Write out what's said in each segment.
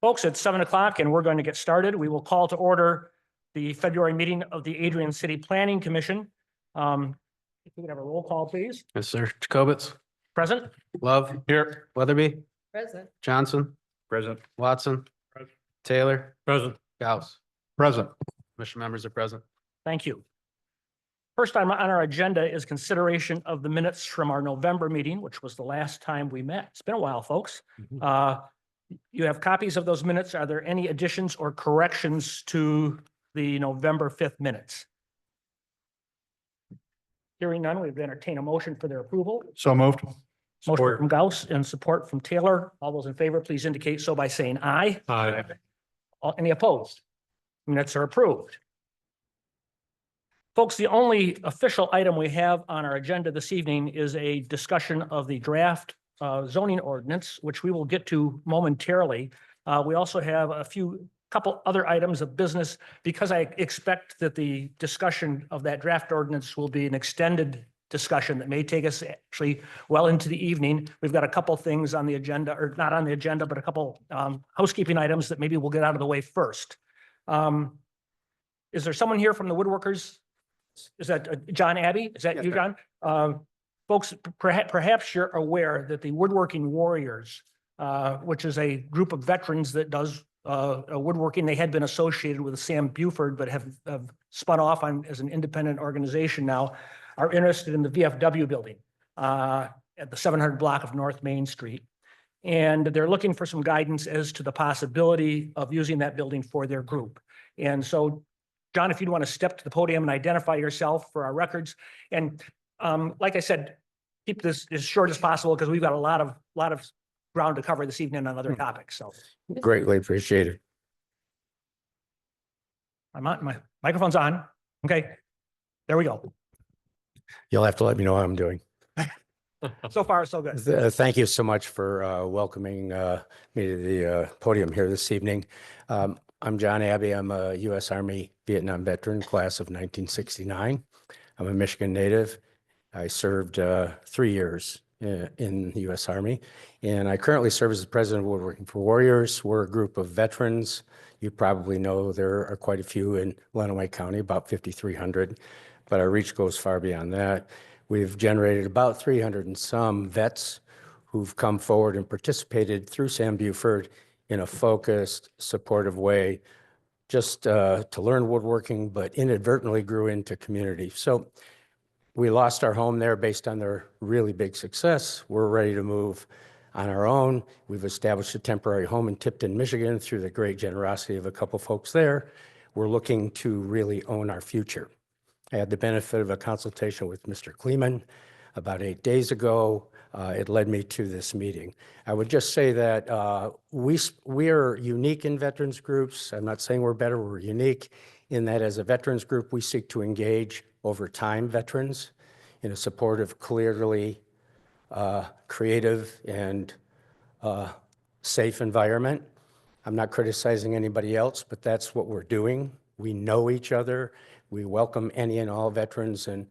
Folks, it's 7 o'clock and we're going to get started. We will call to order the February meeting of the Adrian City Planning Commission. If we could have a roll call, please. Yes, sir. Jacobitz. Present. Love. Here. Weatherby. Present. Johnson. Present. Watson. Present. Taylor. Present. Gauss. Present. Commission members are present. Thank you. First item on our agenda is consideration of the minutes from our November meeting, which was the last time we met. It's been a while, folks. You have copies of those minutes. Are there any additions or corrections to the November 5th minutes? Hearing none, we would entertain a motion for their approval. So moved. Motion from Gauss and support from Taylor. All those in favor, please indicate so by saying aye. Aye. Any opposed? Minutes are approved. Folks, the only official item we have on our agenda this evening is a discussion of the draft zoning ordinance, which we will get to momentarily. We also have couple other items of business because I expect that the discussion of that draft ordinance will be an extended discussion that may take us actually well into the evening. We've got a couple things on the agenda, or not on the agenda, but a couple housekeeping items that maybe we'll get out of the way first. Is there someone here from the woodworkers? Is that John Abbey? Is that Yes, you, sir. John? Folks, perhaps you're aware that the Woodworking Warriors, which is a group of veterans that does woodworking, they had been associated with Sam Buford, but have spun off as an independent organization now, are interested in the VFW building at the 700 block of North Main Street. And they're looking for some guidance as to the possibility of using that building for their group. And so, John, if you'd want to step to the podium and identify yourself for our records. And like I said, keep this as short as possible because we've got a lot of ground to cover this evening on other topics. So Greatly appreciated. my microphone's on. Okay, there we go. You'll have to let me know how I'm doing. So far, so good. Thank you so much for welcoming me to the podium here this evening. I'm John Abbey. I'm a U.S. Army Vietnam veteran, class of 1969. I'm a Michigan native. I served 3 years in the U.S. Army, and I currently serve as the president of Woodworking for Warriors. We're a group of veterans. You probably know there are quite a few in Lenawee County, about 5,300, but our reach goes far beyond that. We've generated about 300 and some vets who've come forward and participated through Sam Buford in a focused, supportive way, just to learn woodworking, but inadvertently grew into community. So we lost our home there based on their really big success. We're ready to move on our own. We've established a temporary home in Tipton, Michigan through the great generosity of a couple folks there. We're looking to really own our future. I had the benefit of a consultation with Mr. Kleeman about 8 days ago. It led me to this meeting. I would just say that we are unique in veterans groups. I'm not saying we're better, we're unique in that as a veterans group, we seek to engage over time veterans in a supportive, clearly creative and safe environment. I'm not criticizing anybody else, but that's what we're doing. We know each other. We welcome any and all veterans and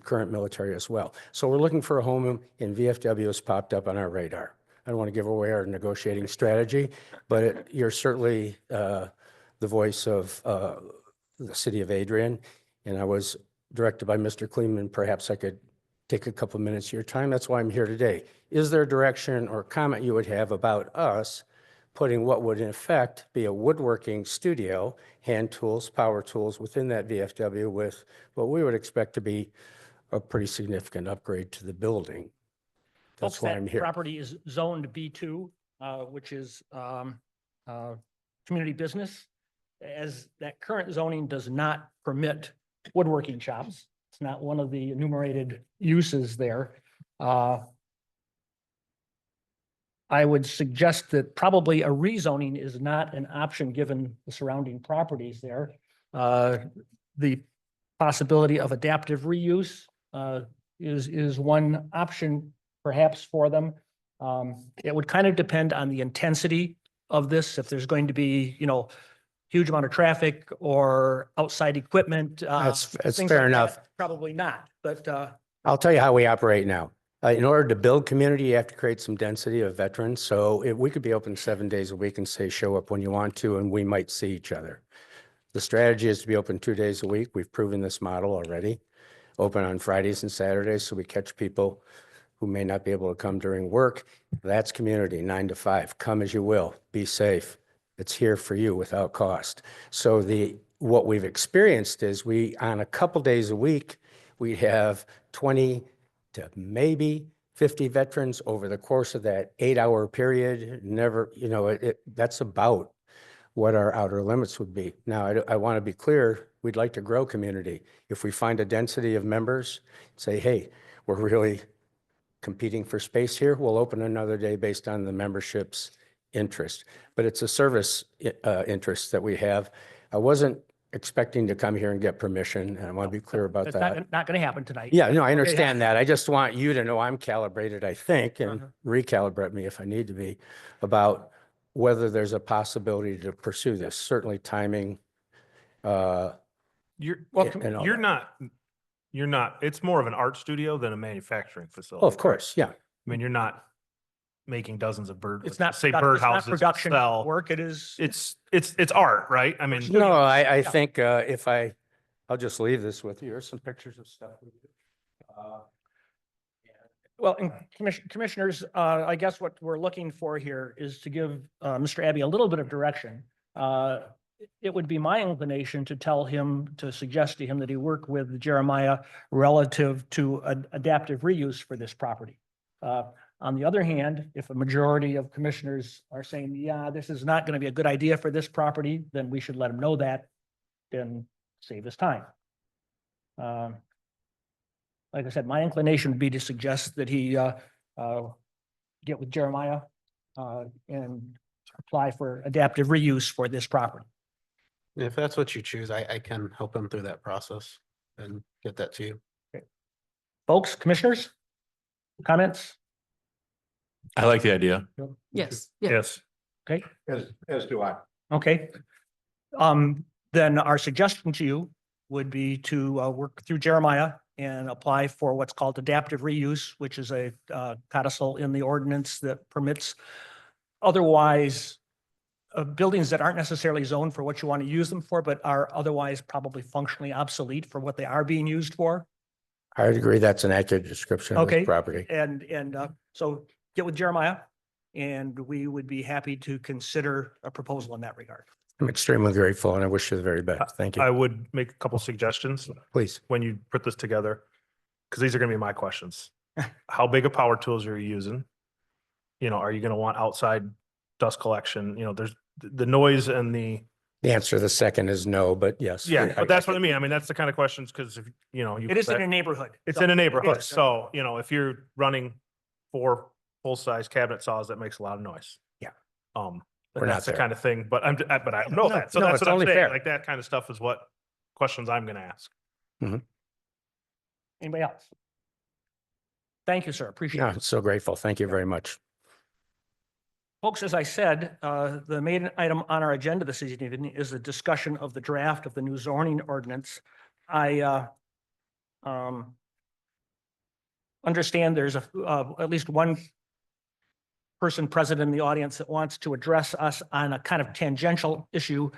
current military as well. So we're looking for a home in VFW has popped up on our radar. I don't want to give away our negotiating strategy, but you're certainly the voice of the city of Adrian. And I was directed by Mr. Kleeman, perhaps I could take a couple minutes of your time. That's why I'm here today. Is there direction or comment you would have about us putting what would in effect be a woodworking studio, hand tools, power tools within that VFW with what we would expect to be a pretty significant upgrade to the building? That's Folks, why that I'm here. property is zoned B2, which is community business, as that current zoning does not permit woodworking shops. It's not one of the enumerated uses there. I would suggest that probably a rezoning is not an option given the surrounding properties there. The possibility of adaptive reuse is one option perhaps for them. It would kind of depend on the intensity of this. If there's going to be, huge amount of traffic or outside equipment. That's things fair like enough. that, probably not, but I'll tell you how we operate now. In order to build community, you have to create some density of veterans. So if we could be open 7 days a week and say, show up when you want to, and we might see each other. The strategy is to be open 2 days a week. We've proven this model already. Open on Fridays and Saturdays, so we catch people who may not be able to come during work. That's community, 9 to 5. Come as you will. Be safe. It's here for you without cost. So what we've experienced is on a couple days a week, we have 20 to maybe 50 veterans over the course of that 8-hour period. Never, that's about what our outer limits would be. Now, I want to be clear, we'd like to grow community. If we find a density of members, say, hey, we're really competing for space here, we'll open another day based on the membership's interest. But it's a service interest that we have. I wasn't expecting to come here and get permission, and I want to be clear about It's that. not going to happen tonight. Yeah, no, I Okay, understand that. I just want you to know I'm calibrated, I think, and recalibrate me if I need to be, about whether there's a possibility to pursue this. Certainly timing. You're, and all you're that. not, it's more of an art studio than a manufacturing facility. Oh, of course, yeah. I mean, you're not making dozens of bird, It's not, say it's bird not houses to production sell. work. It is. It's art, right? I mean, No, I think I'll just leave this with you. Here's some pictures of stuff. we do. Well, and commissioners, I guess what we're looking for here is to give Mr. Abbey a little bit of direction. It would be my inclination to tell him, to suggest to him that he work with Jeremiah relative to adaptive reuse for this property. On the other hand, if a majority of commissioners are saying, yeah, this is not going to be a good idea for this property, then we should let him know that, then save his time. Like I said, my inclination would be to suggest that he get with Jeremiah and apply for adaptive reuse for this property. If that's what you choose, I can help him through that process and get that to you. Folks, commissioners, comments? I like the idea. Yes. yes. Okay, As do I. okay. Then our suggestion to you would be to work through Jeremiah and apply for what's called adaptive reuse, which is a codicil in the ordinance that permits otherwise buildings that aren't necessarily zoned for what you want to use them for, but are otherwise probably functionally obsolete for what they are being used for. I would agree that's an accurate description of Okay. this property. And so get with Jeremiah, and we would be happy to consider a proposal in that regard. I'm extremely grateful and I wish you the very best. Thank I you. would make a couple suggestions Please. when you put this together, because these are going to be my questions. How big of power tools are you using? Are you going to want outside dust collection? There's the noise and the. The answer to the second is no, but yes. Yeah, but that's what I mean. I mean, that's the kind of questions, because if, It is in a neighborhood. it's so in a it neighborhood. is. So, if you're running 4 full-size cabinet saws, that makes a lot of noise. Yeah. And We're not that's the there. kind of thing, but I know No, that. So no, that's it's what I'm only saying. fair. Like, that kind of stuff is what questions I'm going to ask. Anybody else? Thank you, sir. Appreciate No, it. I'm so grateful. Thank you very much. Folks, as I said, the main item on our agenda this evening is a discussion of the draft of the new zoning ordinance. I understand there's at least one person present in the audience that wants to address us on a kind of tangential issue.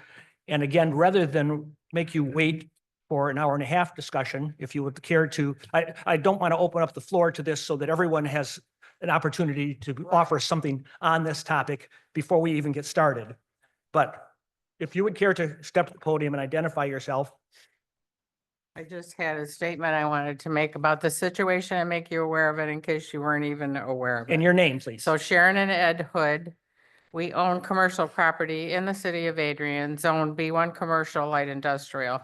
And again, rather than make you wait for an hour and a half discussion, if you would care to, I don't want to open up the floor to this so that everyone has an opportunity to offer something on this topic before we even get started. But if you would care to step to the podium and identify yourself. I just had a statement I wanted to make about the situation and make you aware of it in case you weren't even aware of it. And your name, please. So Sharon and Ed Hood, we own commercial property in the city of Adrian, zone B1 commercial light industrial.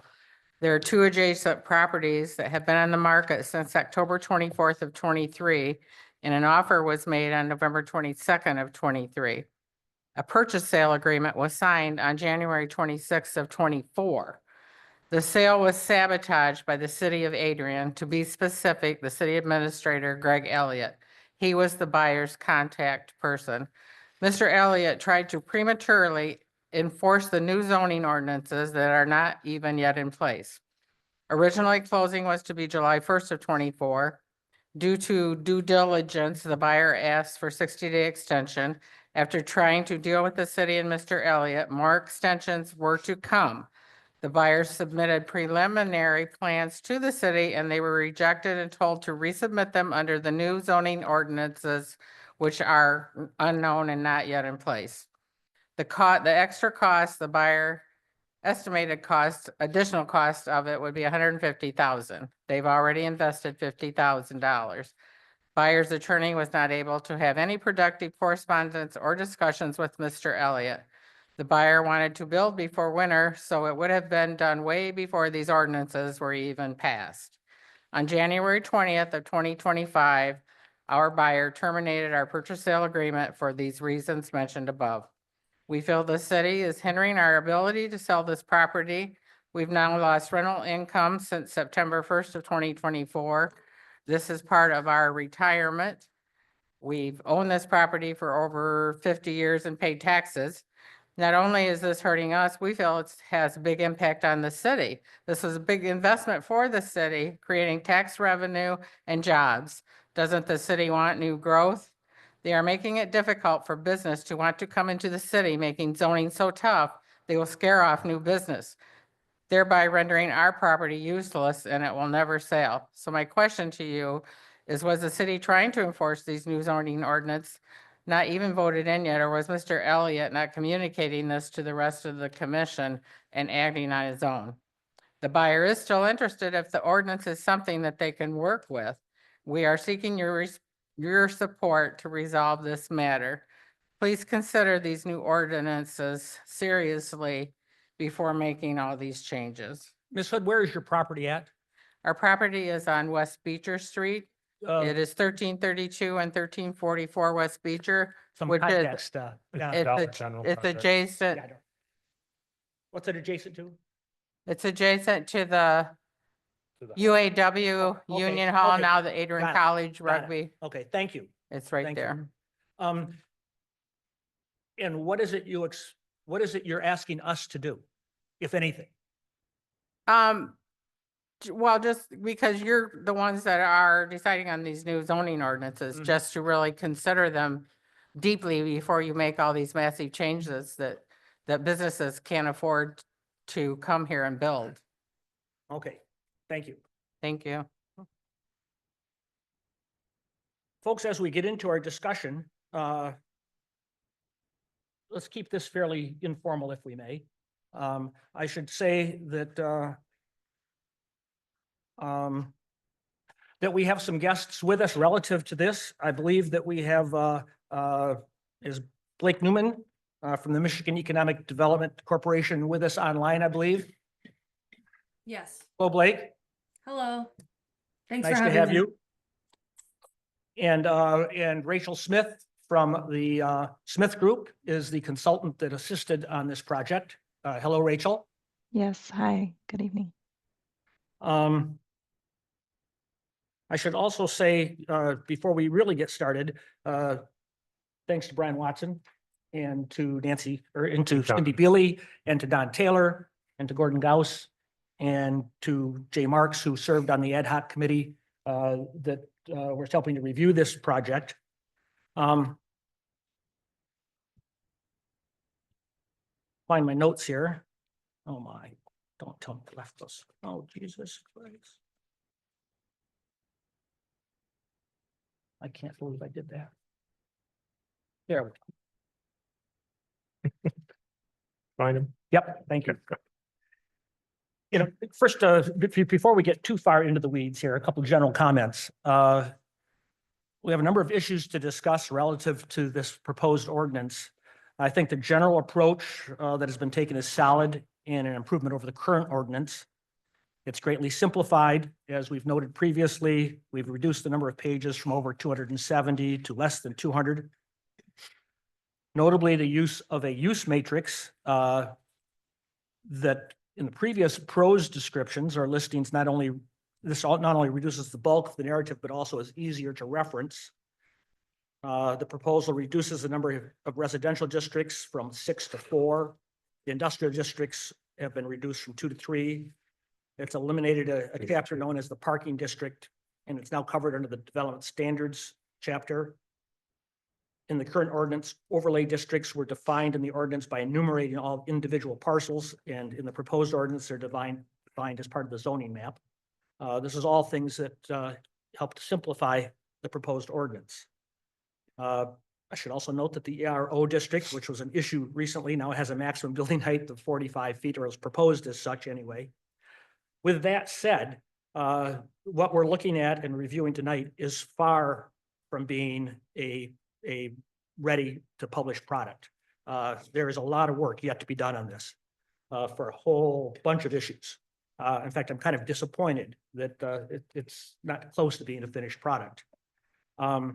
There are 2 adjacent properties that have been on the market since October 24th of 23, and an offer was made on November 22nd of 23. A purchase sale agreement was signed on January 26th of 24. The sale was sabotaged by the city of Adrian. To be specific, the city administrator, Greg Elliott. He was the buyer's contact person. Mr. Elliott tried to prematurely enforce the new zoning ordinances that are not even yet in place. Originally, closing was to be July 1st of 24. Due to due diligence, the buyer asked for 60-day extension. After trying to deal with the city and Mr. Elliott, more extensions were to come. The buyers submitted preliminary plans to the city and they were rejected and told to resubmit them under the new zoning ordinances, which are unknown and not yet in place. The extra cost, the buyer estimated cost, additional cost of it would be $150,000. They've already invested $50,000. Buyer's attorney was not able to have any productive correspondence or discussions with Mr. Elliott. The buyer wanted to build before winter, so it would have been done way before these ordinances were even passed. On January 20th of 2025, our buyer terminated our purchase sale agreement for these reasons mentioned above. We feel the city is hindering our ability to sell this property. We've now lost rental income since September 1st of 2024. This is part of our retirement. We've owned this property for over 50 years and paid taxes. Not only is this hurting us, we feel it has a big impact on the city. This is a big investment for the city, creating tax revenue and jobs. Doesn't the city want new growth? They are making it difficult for business to want to come into the city, making zoning so tough, they will scare off new business, thereby rendering our property useless and it will never sell. So my question to you is, was the city trying to enforce these new zoning ordinance, not even voted in yet, or was Mr. Elliott not communicating this to the rest of the commission and acting on his own? The buyer is still interested if the ordinance is something that they can work with. We are seeking your support to resolve this matter. Please consider these new ordinances seriously before making all these changes. Ms. Hood, where is your property at? Our property is on West Beecher Street. Uh, It is 1332 and 1344 West Beecher. Some which is- context, yeah. It's Dollar a- General it's project. adjacent, Yeah, I don't- What's it adjacent to? it's adjacent to the To the- UAW Oh, okay, Union Hall, okay. now the Adrian Got it, College got it. Rugby. Okay, thank you. It's right Thank you. there. And what is it what is it you're asking us to do, if anything? Well, just because you're the ones that are deciding on these new zoning ordinances, Mhm. just to really consider them deeply before you make all these massive changes that businesses can't afford to come here and build. Okay, thank you. Thank you. Folks, as we get into our discussion, let's keep this fairly informal if we may. I should say that that we have some guests with us relative to this. I believe that we have is Blake Newman from the Michigan Economic Development Corporation with us online, I believe. Yes. Hello, Blake. Hello. Thanks for Nice to having have me. you. And Rachel Smith from the Smith Group is the consultant that assisted on this project. Hello, Rachel. Yes, hi, good evening. I should also say, before we really get started, thanks to Brian Watson and to and to Don. Cindy Beely and to Don Taylor and to Gordon Gauss and to Jay Marks, who served on the ad hoc committee that was helping to review this project. Find my notes here. Oh my, don't tell me I left those. Oh, Jesus Christ. I can't believe I did that. There we go. Find him. Yep, thank you. You know, first, before we get too far into the weeds here, a couple of general comments. We have a number of issues to discuss relative to this proposed ordinance. I think the general approach that has been taken is solid and an improvement over the current ordinance. It's greatly simplified. As we've noted previously, we've reduced the number of pages from over 270 to less than 200. Notably, the use of a use matrix that in the previous prose descriptions or listings, not only reduces the bulk of the narrative, but also is easier to reference. The proposal reduces the number of residential districts from 6 to 4. The industrial districts have been reduced from 2 to 3. It's eliminated a chapter known as the parking district and it's now covered under the development standards chapter. In the current ordinance, overlay districts were defined in the ordinance by enumerating all individual parcels, and in the proposed ordinance, they're defined as part of the zoning map. This is all things that help to simplify the proposed ordinance. I should also note that the ERO district, which was an issue recently, now has a maximum building height of 45 feet, or is proposed as such anyway. With that said, what we're looking at and reviewing tonight is far from being a ready to publish product. There is a lot of work yet to be done on this for a whole bunch of issues. In fact, I'm kind of disappointed that it's not close to being a finished product. I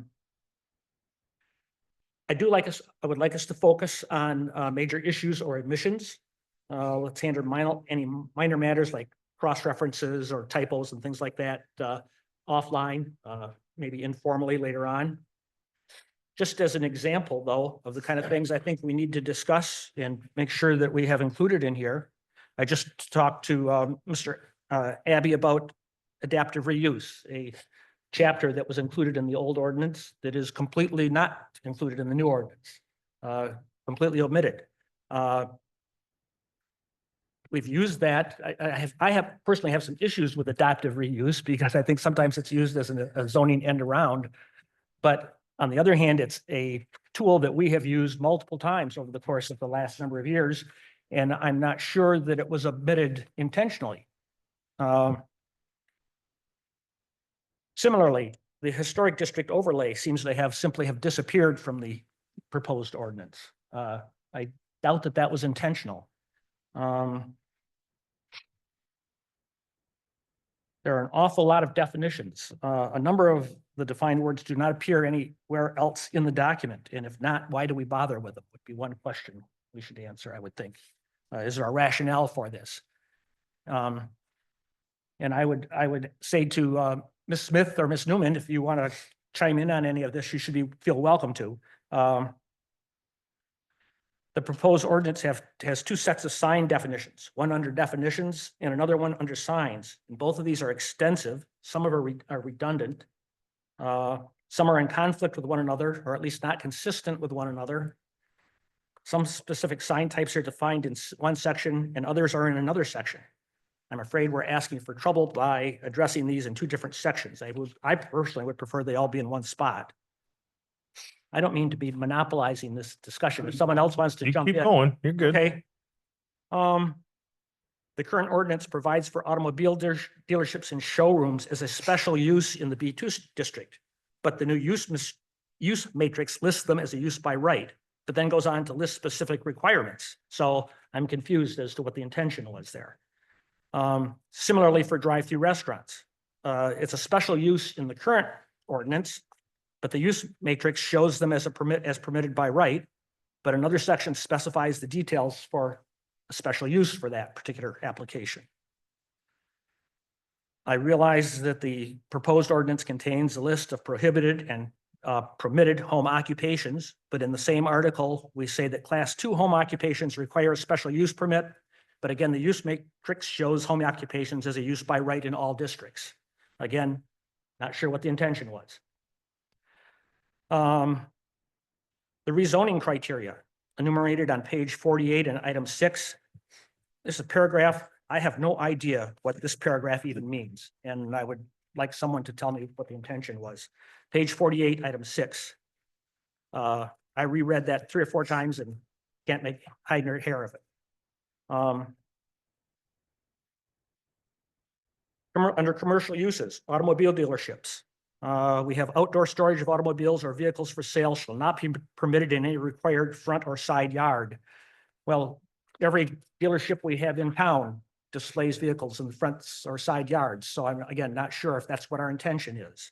would like us to focus on major issues or omissions. Let's handle any minor matters like cross references or typos and things like that offline, maybe informally later on. Just as an example, though, of the kind of things I think we need to discuss and make sure that we have included in here, I just talked to Mr. Abbey about adaptive reuse, a chapter that was included in the old ordinance that is completely not included in the new ordinance, completely omitted. We've used that. I personally have some issues with adaptive reuse because I think sometimes it's used as a zoning end around. But on the other hand, it's a tool that we have used multiple times over the course of the last number of years, and I'm not sure that it was omitted intentionally. Similarly, the historic district overlay seems to simply have disappeared from the proposed ordinance. I doubt that that was intentional. There are an awful lot of definitions. A number of the defined words do not appear anywhere else in the document. And if not, why do we bother with them? Would be one question we should answer, I would think. Is there a rationale for this? And I would say to Ms. Smith or Ms. Newman, if you want to chime in on any of this, you should feel welcome to. The proposed ordinance has two sets of sign definitions, one under definitions and another one under signs. And both of these are extensive. Some of them are redundant. Some are in conflict with one another, or at least not consistent with one another. Some specific sign types are defined in one section and others are in another section. I'm afraid we're asking for trouble by addressing these in two different sections. I personally would prefer they all be in one spot. I don't mean to be monopolizing this discussion. If someone else wants to You jump in. keep going, you're good. Okay. The current ordinance provides for automobile dealerships and showrooms as a special use in the B2 district. But the new use matrix lists them as a use by right, but then goes on to list specific requirements. So I'm confused as to what the intention was there. Similarly for drive-through restaurants, it's a special use in the current ordinance, but the use matrix shows them as permitted by right, but another section specifies the details for a special use for that particular application. I realize that the proposed ordinance contains a list of prohibited and permitted home occupations, but in the same article, we say that class 2 home occupations require a special use permit. But again, the use matrix shows home occupations as a use by right in all districts. Again, not sure what the intention was. The rezoning criteria enumerated on page 48 in item 6. This is a paragraph. I have no idea what this paragraph even means. And I would like someone to tell me what the intention was. Page 48, item 6. I reread that 3 or 4 times and can't make hide nor hair of it. Under commercial uses, automobile dealerships. We have outdoor storage of automobiles or vehicles for sale shall not be permitted in any required front or side yard. Well, every dealership we have in town displays vehicles in the front or side yards. So I'm, again, not sure if that's what our intention is.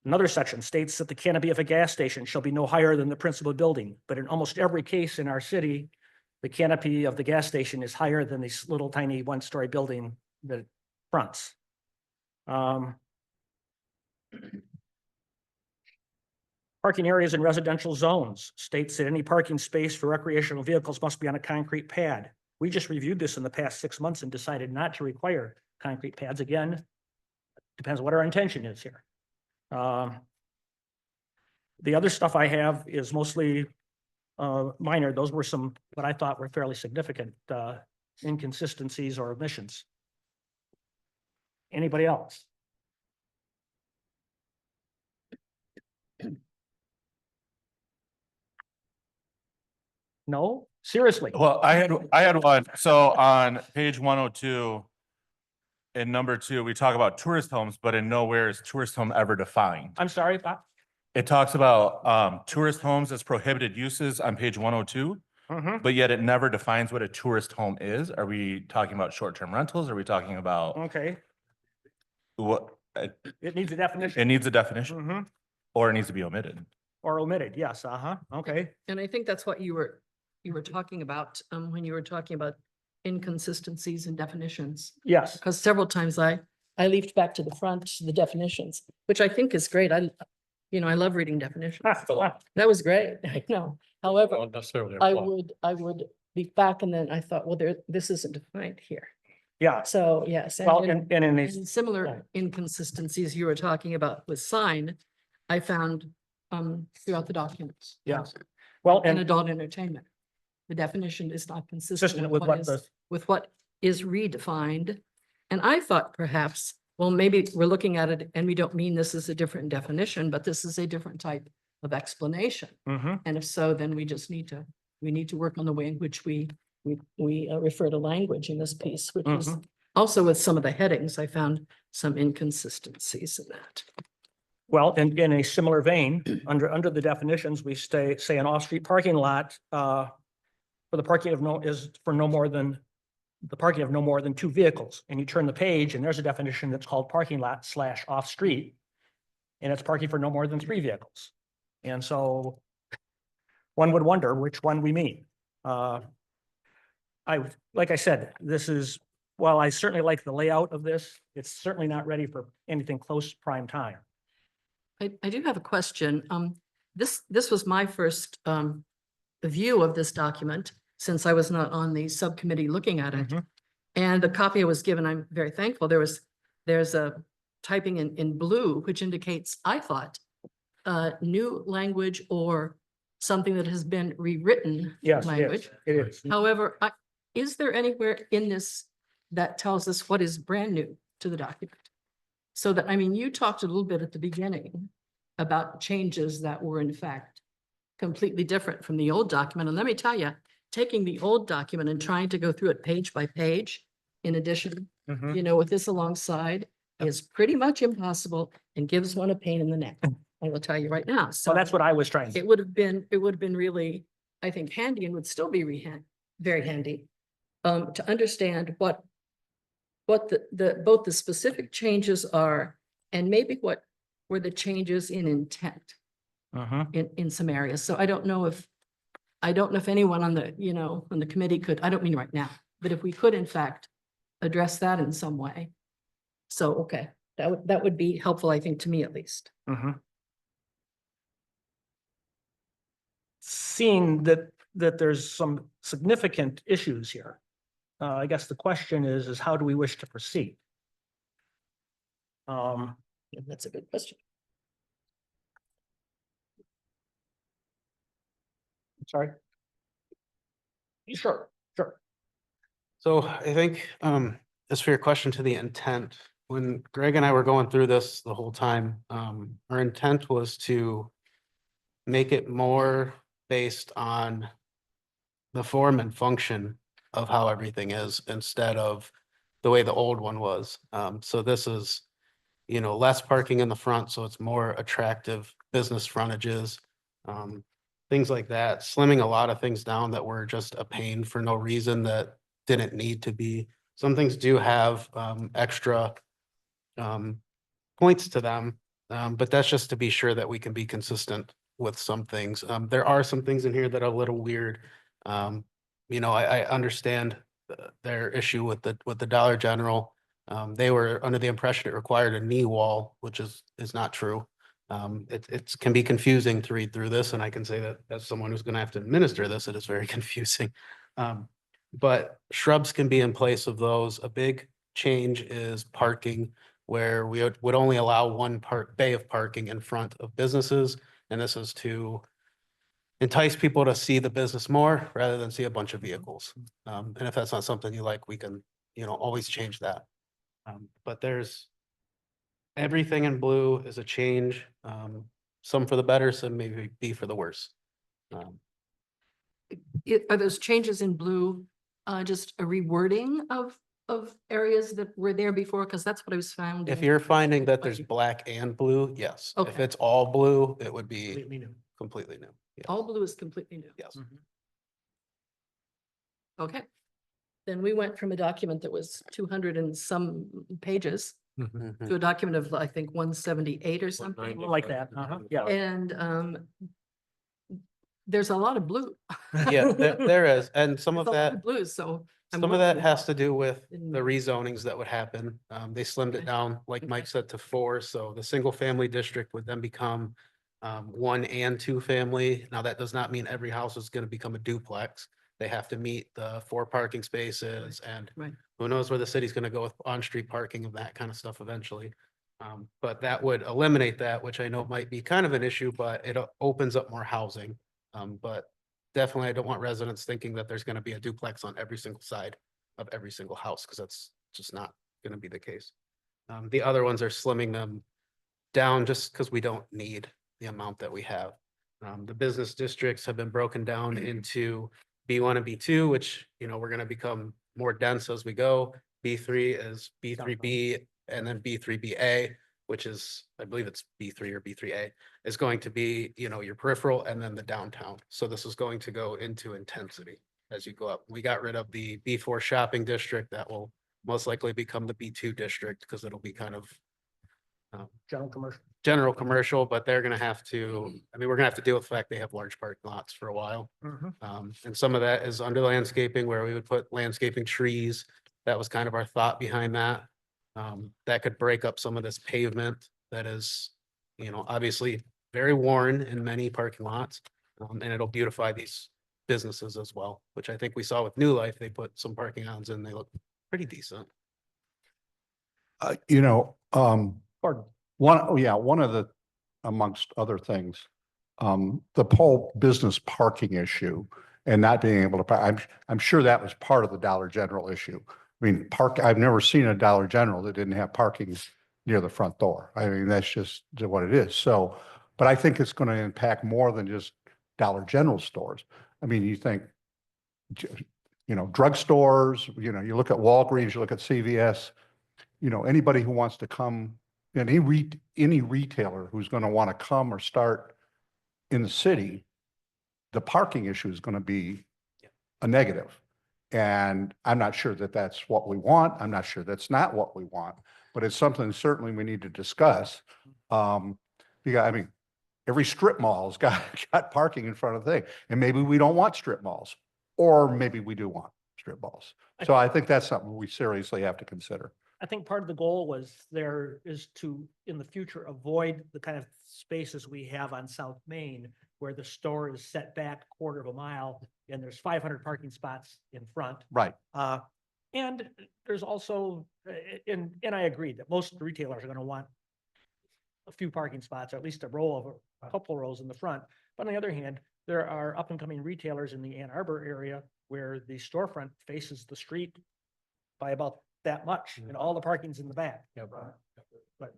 Another section states that the canopy of a gas station shall be no higher than the principal building. But in almost every case in our city, the canopy of the gas station is higher than this little tiny one-story building that it fronts. Parking areas in residential zones states that any parking space for recreational vehicles must be on a concrete pad. We just reviewed this in the past 6 months and decided not to require concrete pads again. Depends what our intention is here. The other stuff I have is mostly minor. Those were some, what I thought were fairly significant inconsistencies or omissions. Anybody else? No, seriously. Well, I had one. So on page 102, in number 2, we talk about tourist homes, but in nowhere is tourist home ever defined. I'm sorry, Bob. It talks about tourist homes as prohibited uses on page 102, Mhm. but yet it never defines what a tourist home is. Are we talking about short-term rentals? Are we talking about Okay, what? it needs a definition. It needs a definition, Mhm. or it needs to be omitted. Or omitted, yes, okay. And I think that's what you were talking about, when you were talking about inconsistencies and definitions. Yes, Because several times I leafed back to the front, to the definitions, which I think is great. I love reading definitions. That was great. I know. However, I would be back and then I thought, well, this isn't defined here. yeah, So, yes. well, and in a, And similar inconsistencies you were talking about with sign, I found throughout the documents. yeah, well, And and adult entertainment. The definition is not consistent consistent with what the, with what is redefined. And I thought perhaps, well, maybe we're looking at it and we don't mean this is a different definition, but this is a different type of explanation. Mhm. And if so, then we need to work on the way in which we refer to language in this piece, which is also with some of the headings, I found some inconsistencies in that. Well, in a similar vein, under the definitions, we say an off-street parking lot, for the parking of no more than 2 vehicles. And you turn the page and there's a definition that's called parking lot / off-street. And it's parking for no more than 3 vehicles. And so one would wonder which one we mean. Like I said, while I certainly like the layout of this, it's certainly not ready for anything close to prime time. I do have a question. This was my first view of this document, since I was not on the subcommittee looking at it. And the copy I was given, I'm very thankful. There's a typing in blue, which indicates, I thought, new language or something that has been rewritten Yes, language. it is. However, is there anywhere in this that tells us what is brand new to the document? So that, I mean, you talked a little bit at the beginning about changes that were in fact completely different from the old document. And let me tell you, taking the old document and trying to go through it page by page, in addition, with this alongside, is pretty much impossible and gives one a pain in the neck. I will tell you right now. So So that's what I was trying to. it would have been really, I think, handy and would still be very handy to understand what both the specific changes are and maybe what were the changes in intent in some areas. So I don't know if anyone on the committee could, I don't mean right now, but if we could in fact address that in some way. So, okay, that would be helpful, I think, to me at least. Seeing that there's some significant issues here, I guess the question is how do we wish to proceed? That's a good question. Sorry. Sure. So I think, as for your question to the intent, when Greg and I were going through this the whole time, our intent was to make it more based on the form and function of how everything is instead of the way the old one was. So this is, less parking in the front, so it's more attractive business frontages, things like that, slimming a lot of things down that were just a pain for no reason that didn't need to be. Some things do have extra points to them, but that's just to be sure that we can be consistent with some things. There are some things in here that are a little weird. I understand their issue with the Dollar General. They were under the impression it required a knee wall, which is not true. It can be confusing to read through this, and I can say that as someone who's going to have to administer this, it is very confusing. But shrubs can be in place of those. A big change is parking, where we would only allow one bay of parking in front of businesses. And this is to entice people to see the business more rather than see a bunch of vehicles. And if that's not something you like, we can, always change that. But there's everything in blue is a change, some for the better, some maybe be for the worse. Are those changes in blue, just a rewording of areas that were there before? Because that's what I was found. If in- you're finding that there's black and blue, yes. If Okay. it's all blue, it would be Completely new. completely new. Yes. All blue is completely new. Yes. Okay. Then we went from a document that was 200 and some pages Mhm. to a document of, I think, 178 or something. Like that, yeah. And there's a lot of blue. Yeah, there is. And some There's of a lot that, Blues, so. I'm some of that wondering has how- to do with Didn't- the rezonings that would happen. They slimmed it Okay. down, like Mike Okay. said, to 4. So the single family district would then become 1 and 2 family. Now, that does not mean every house is going to become a duplex. They have to meet the 4 parking spaces, and Right. who knows where the city's going to go with on-street parking and that kind of stuff eventually. But that would eliminate that, which I know might be kind of an issue, but it opens up more housing. But definitely, I don't want residents thinking that there's going to be a duplex on every single side of every single house, because that's just not going to be the case. The other ones are slimming them down just because we don't need the amount that we have. The business districts have been broken down into B1 and B2, which, we're going to become more dense as we go. B3 is B3B, and then B3BA, which is, I believe it's B3 or B3A, is going to be, your peripheral and then the downtown. So this is going to go into intensity as you go up. We got rid of the B4 shopping district. That will most likely become the B2 district, because it'll be kind of General commercial. general commercial, but they're gonna have to, we're gonna have to deal with the fact they have large parking lots for a while. And some of that is under landscaping, where we would put landscaping trees. That was kind of our thought behind that. That could break up some of this pavement that is, obviously very worn in many parking lots. And it'll beautify these businesses as well, which I think we saw with New Life. They put some parking lots in, they look pretty decent. Or One of the, amongst other things, the whole business parking issue and not being able to, I'm sure that was part of the Dollar General issue. I've never seen a Dollar General that didn't have parking near the front door. That's just what it is. So, but I think it's going to impact more than just Dollar General stores. You think, drugstores, you look at Walgreens, you look at CVS, anybody who wants to come, any retailer who's going to want to come or start in the city, the parking issue is going to be a negative. And I'm not sure that that's what we want. I'm not sure that's not what we want, but it's something certainly we need to discuss. Because every strip mall's got parking in front of the thing, and maybe we don't want strip malls, or maybe we do want strip malls. So I think that's something we seriously have to consider. I think part of the goal is to, in the future, avoid the kind of spaces we have on South Main, where the store is set back a quarter of a mile and there's 500 parking spots in front. Right. And there's also, and I agree that most retailers are going to want a few parking spots, or at least a couple rows in the front. But on the other hand, there are up and coming retailers in the Ann Arbor area where the storefront faces the street by about that much, and all the parking's in the back. But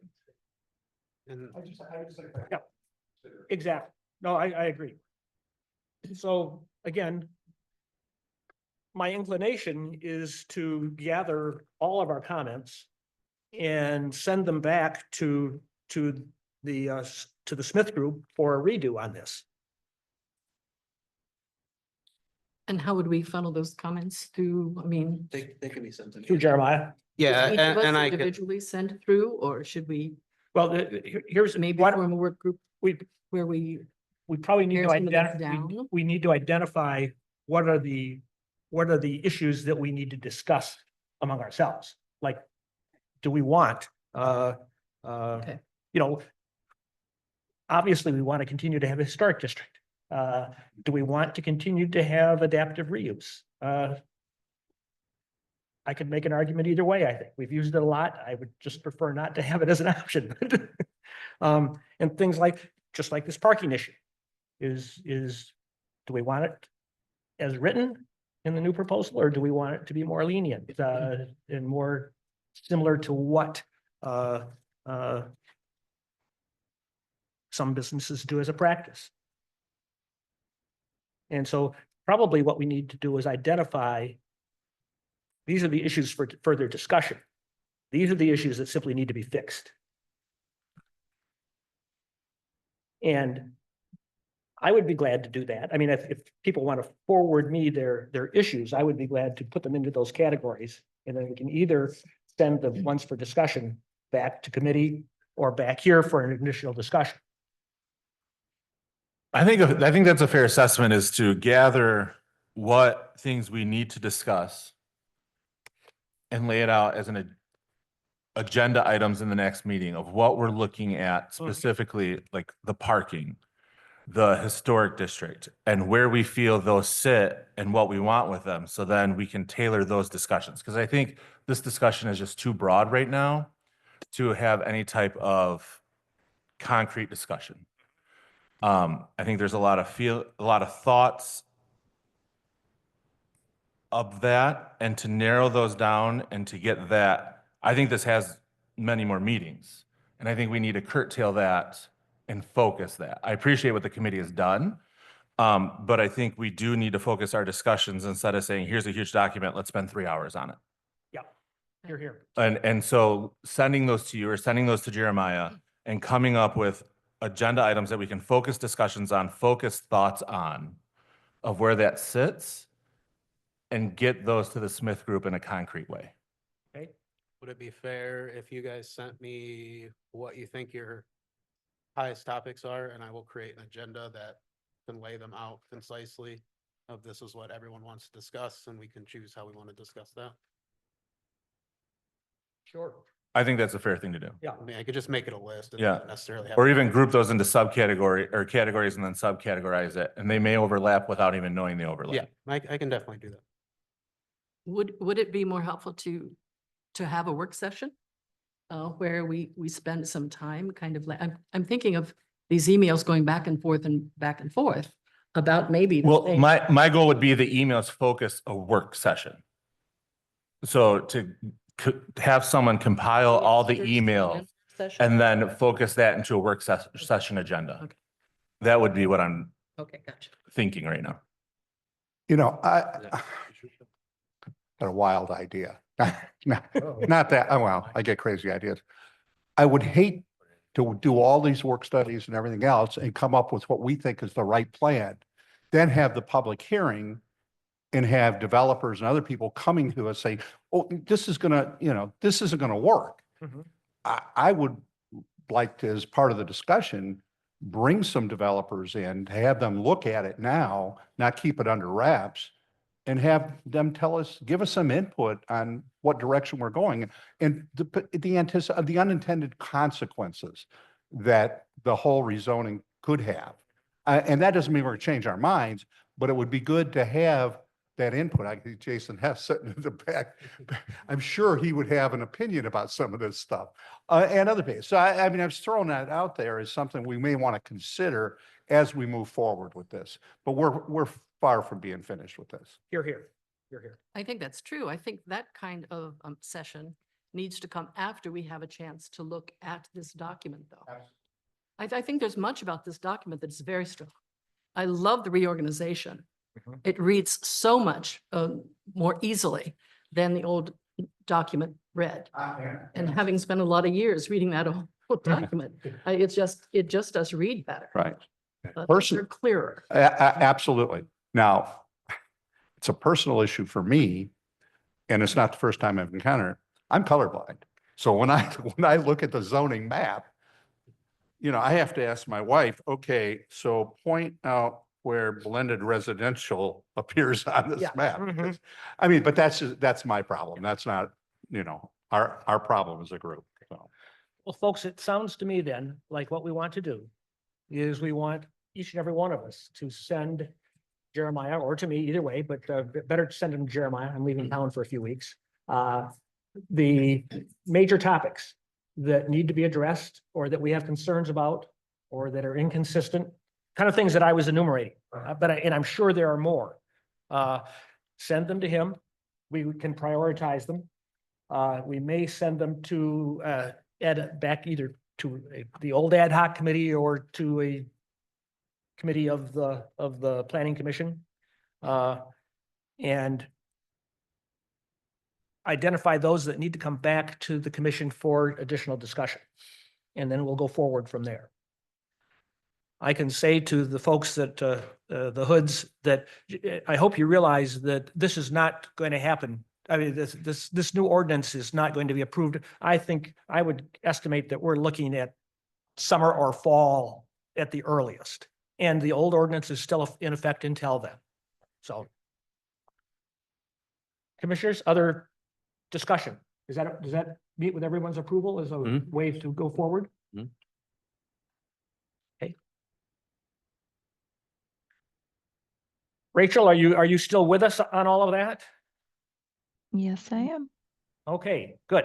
And yeah, exactly. No, I agree. So again, my inclination is to gather all of our comments and send them back to the Smith Group for a redo on this. And how would we funnel those comments through? they can be sent to To me. Jeremiah. Yeah, Each of us and I could, individually send through, or should we Well, here's maybe what form a work group we where we, probably need to Narrow some of these identify, down. we need to identify what are the issues that we need to discuss among ourselves? Like, do we want, okay, obviously we want to continue to have a historic district. Do we want to continue to have adaptive reuse? I could make an argument either way, I think. We've used it a lot. I would just prefer not to have it as an option. And things like, just like this parking issue is, do we want it as written in the new proposal, or do we want it to be more lenient, and more similar to what, some businesses do as a practice? And so probably what we need to do is identify, these are the issues for further discussion. These are the issues that simply need to be fixed. And I would be glad to do that. I mean, if people want to forward me their issues, I would be glad to put them into those categories. And then we can either send the ones for discussion back to committee or back here for an additional discussion. I think that's a fair assessment, is to gather what things we need to discuss and lay it out as an agenda items in the next meeting of what we're looking at specifically, like the parking, the historic district, and where we feel those sit and what we want with them. So then we can tailor those discussions. Because I think this discussion is just too broad right now to have any type of concrete discussion. I think there's a lot of thoughts of that, and to narrow those down and to get that, I think this has many more meetings. And I think we need to curtail that and focus that. I appreciate what the committee has done. But I think we do need to focus our discussions instead of saying, here's a huge document, let's spend 3 hours on it. Yeah, you're here. And so sending those to you or sending those to Jeremiah and coming up with agenda items that we can focus discussions on, focus thoughts on, of where that sits, and get those to the Smith Group in a concrete way. Okay. Would it be fair if you guys sent me what you think your highest topics are, and I will create an agenda that can lay them out concisely of this is what everyone wants to discuss, and we can choose how we want to discuss that? Sure. I think that's a fair thing to do. Yeah. I mean, I could just make it a list and Yeah. not necessarily have. Or even group those into subcategory or categories and then subcategorize it. And they may overlap without even knowing they overlap. Yeah, I can definitely do that. Would it be more helpful to have a work session? Where we spend some time kind of like, I'm thinking of these emails going back and forth about maybe. the Well, thing. my goal would be the emails focus a work session. So to have someone compile all the emails Session? and then focus that into a work session agenda. Okay. That would be what I'm Okay, gotcha. thinking right now. You know, I got a wild idea. Not that, oh, well, I get crazy ideas. I would hate to do all these work studies and everything else and come up with what we think is the right plan, then have the public hearing and have developers and other people coming to us say, oh, this is gonna, this isn't gonna work. Mhm. I would like to, as part of the discussion, bring some developers in to have them look at it now, not keep it under wraps, and have them give us some input on what direction we're going and the unintended consequences that the whole rezoning could have. And that doesn't mean we're gonna change our minds, but it would be good to have that input. I think Jason Hess sitting in the back. I'm sure he would have an opinion about some of this stuff and other things. So I mean, I've thrown that out there as something we may want to consider as we move forward with this, but we're far from being finished with this. You're here. You're here. I think that's true. I think that kind of session needs to come after we have a chance to look at this document, though. I think there's much about this document that's very strong. I love the reorganization. Mhm. It reads so much more easily than the old document read. And having spent a lot of years reading that old document, it just does read better. Right. Things are clearer. Absolutely. Now, it's a personal issue for me, and it's not the first time I've encountered it. I'm colorblind. So when I look at the zoning map, I have to ask my wife, okay, so point out where blended residential appears on this Yeah. map. Mhm. I mean, but that's my problem. That's not, our problem as a group. So, Well, folks, it sounds to me then like what we want to do is we want each and every one of us to send Jeremiah, or to me, either way, but better to send him to Jeremiah. I'm leaving town for a few weeks. The major topics that need to be addressed or that we have concerns about or that are inconsistent, kind of things that I was enumerating, and I'm sure there are more. Send them to him. We can prioritize them. We may send them to back either to the old ad hoc committee or to a committee of the planning commission. And identify those that need to come back to the commission for additional discussion. And then we'll go forward from there. I can say to the folks that, the hoods, that I hope you realize that this is not going to happen. I mean, this new ordinance is not going to be approved. I think I would estimate that we're looking at summer or fall at the earliest. And the old ordinance is still in effect until then. So. Commissioners, other discussion? Does that meet with everyone's approval as a way to go forward? Okay. Rachel, are you still with us on all of that? Yes, I am. Okay, good.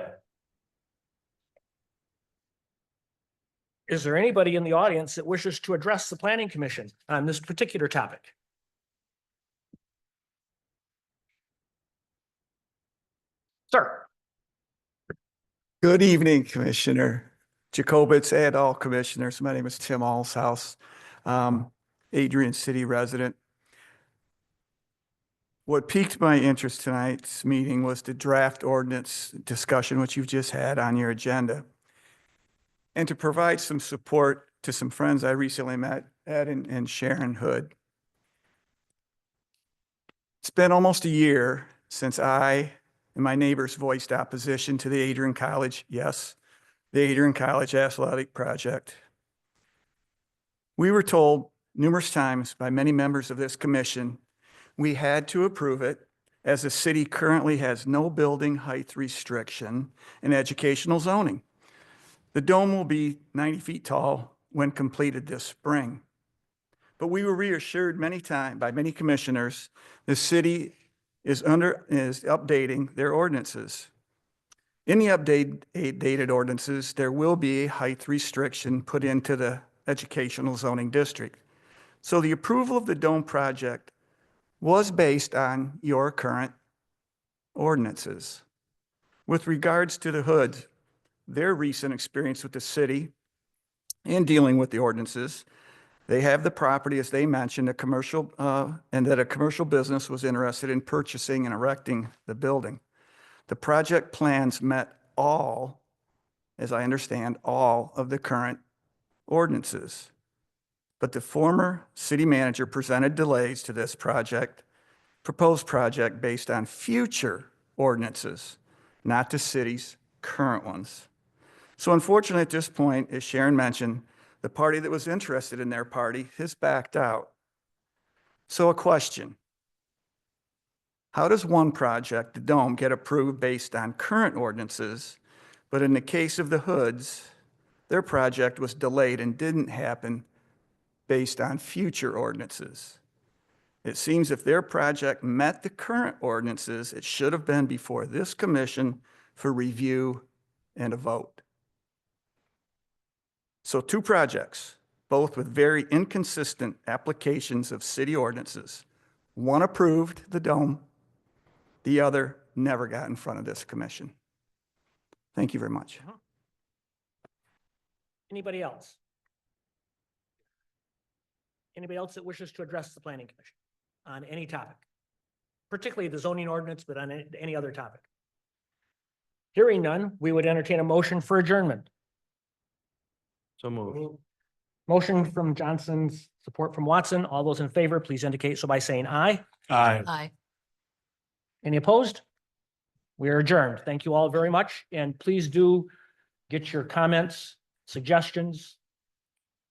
Is there anybody in the audience that wishes to address the Planning Commission on this particular topic? Sir. Good evening, Commissioner Jacobitz and all commissioners. My name is Tim Allshouse, Adrian City resident. What piqued my interest tonight's meeting was the draft ordinance discussion, which you've just had on your agenda. And to provide some support to some friends I recently met, Ed and Sharon Hood. It's been almost a year since I and my neighbors voiced opposition to the Adrian College, yes, the Adrian College Athletic Project. We were told numerous times by many members of this commission we had to approve it as the city currently has no building height restriction in educational zoning. The dome will be 90 feet tall when completed this spring. But we were reassured many times by many commissioners the city is updating their ordinances. In the updated ordinances, there will be a height restriction put into the educational zoning district. So the approval of the dome project was based on your current ordinances. With regards to the Hoods, their recent experience with the city in dealing with the ordinances, they have the property, as they mentioned, a commercial, and that a commercial business was interested in purchasing and erecting the building. The project plans met all, as I understand, all of the current ordinances. But the former city manager presented delays to this proposed project based on future ordinances, not the city's current ones. So unfortunately, at this point, as Sharon mentioned, the party that was interested in their party has backed out. So a question: how does one project, the dome, get approved based on current ordinances, but in the case of the Hoods, their project was delayed and didn't happen based on future ordinances? It seems if their project met the current ordinances, it should have been before this commission for review and a vote. So two projects, both with very inconsistent applications of city ordinances. One approved the dome, the other never got in front of this commission. Thank you very much. Anybody else? Anybody else that wishes to address the Planning Commission on any topic, particularly the zoning ordinance, but on any other topic? Hearing none, we would entertain a motion for adjournment. So moved. Motion from Johnson's, support from Watson. All those in favor, please indicate so by saying aye. Aye. Aye. Any opposed? We are adjourned. Thank you all very much. And please do get your comments, suggestions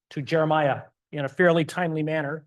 to Jeremiah in a fairly timely manner.